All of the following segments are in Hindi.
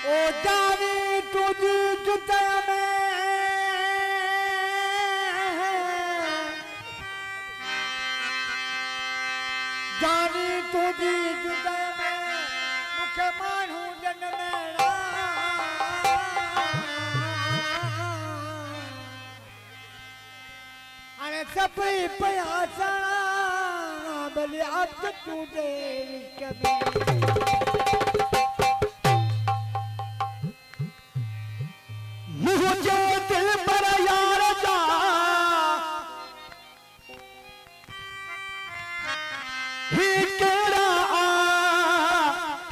ओ जानी तुझी जुते में जानी तुझी जुते में मुखे मानू जन मेरा अने सभी प्यासा बलि अब तुझे कभी मुझे दिल पर यार जा ही केड़ा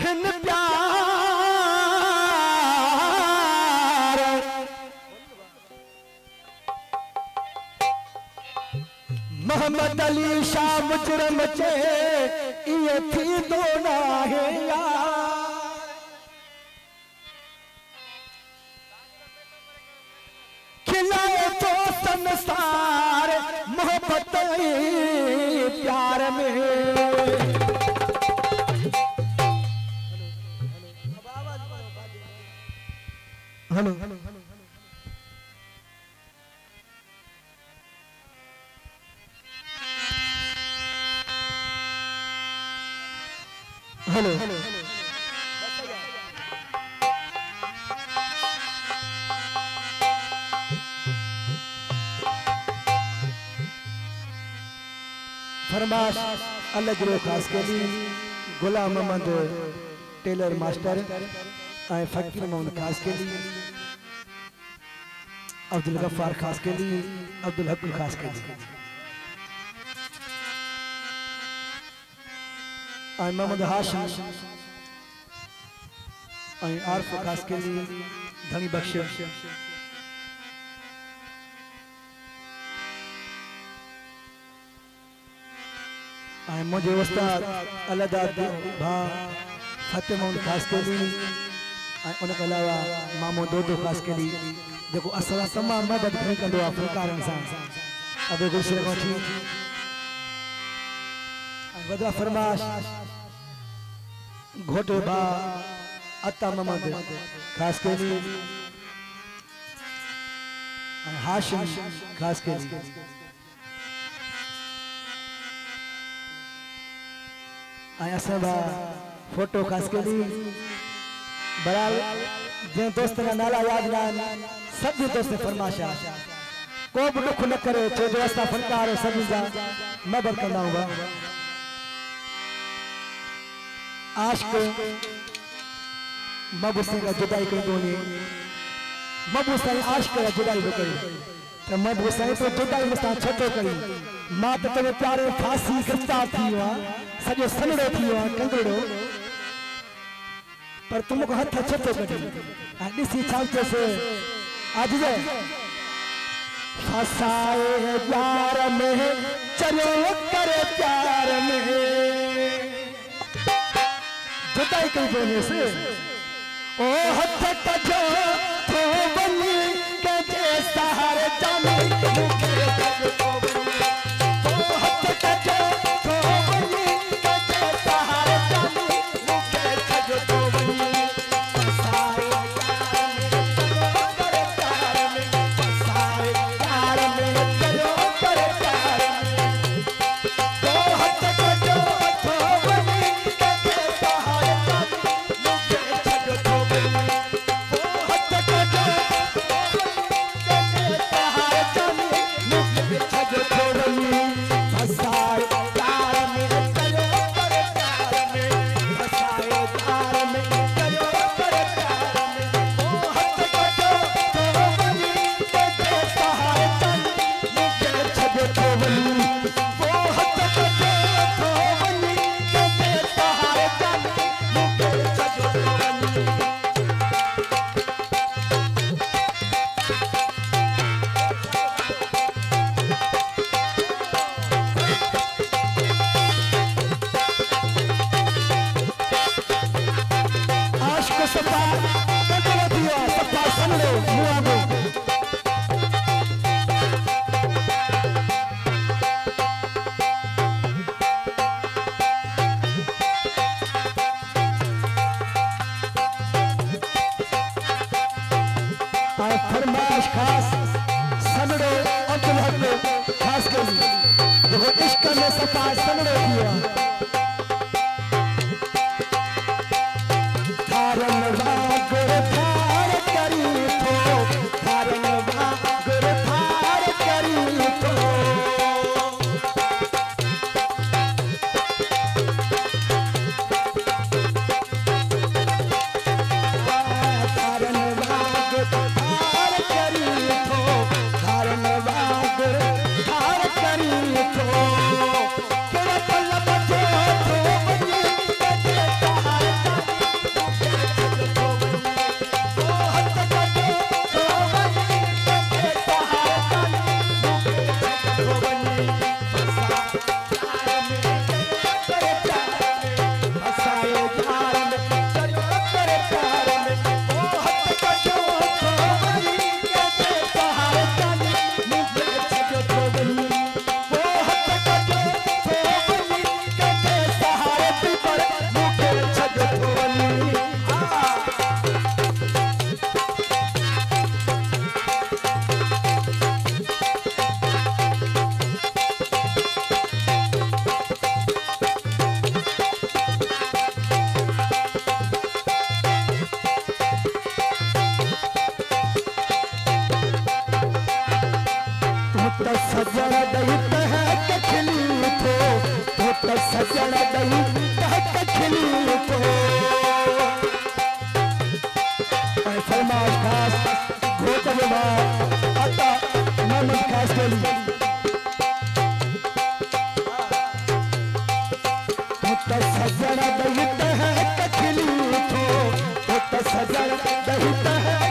हिन प्यार मोहम्मद अली शाह मुजरम चे ये थी दो ना है यार संसार मोहब्बत प्यार में हेलो हेलो हेलो हेलो फरमाश अलग रो खास के लिए गुलाम मोहम्मद टेलर मास्टर आए फकीर मोहम्मद खास के लिए अब्दुल गफ्फार खास के लिए अब्दुल हक खास के लिए आए मोहम्मद हाशिम आए आरफ खास के लिए धनी बख्श मुझे उस्ताद अल्लाह भा फतेह मोहम्मद खास के लिए उनके अलावा मामो दोदो खास के लिए देखो असल तमाम मदद घणी कंदो आहे फुलकारनि सां अबे गुलशन वठी वदा फरमाश घोटे भा अता मोहम्मद खास के लिए हाशिम खास के लिए असां फोटो खास के लिए बराल जैं दोस्त का नाला याद ना सब दोस्त फरमाशा को भी दुख न करे छो जो असां फनकार सभी जा मदद कंदा हुआ आशिक महबूब सिंह जुदाई कई दोनी महबूब सिंह आशिक जुदाई कई तो महबूब सिंह तो जुदाई मसा छटो कई मां तो तेरे प्यारे फांसी गिरफ्तार थी हुआ सजो सनड़ो थी हुआ कंगड़ो पर तुमको हथ छटो कढी ॾिसी छांचे से आज जे फसाए यार में चलो करे प्यार में जुदाई कई बोले से ओ हथ कजो तो बनी के जे सहारे जाने मुखे तो बनी ओ हथ कजो तो बनी के जे सहारे जाने मुखे तो बनी फसाए यार में चलो करे प्यार में ओ हथ कजो तो बनी के जे सहारे जाने मुखे तो बनी ओ हथ कजो के जे सहारे जाने खास सनड़ो अब्दुल हक खास कर देखो इश्क में सफा सनड़ो किया थारन वागुर थार करी थो थारन वागुर थार करी थो सजन दही तहक खिली थो तो सजन दही तहक खिली थो फरमाश खास घोटवा आता मोहम्मद खास के लिए तो सजन दही तहक खिली थो तो सजन दही तहक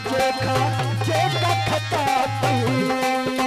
चोखा चेका खता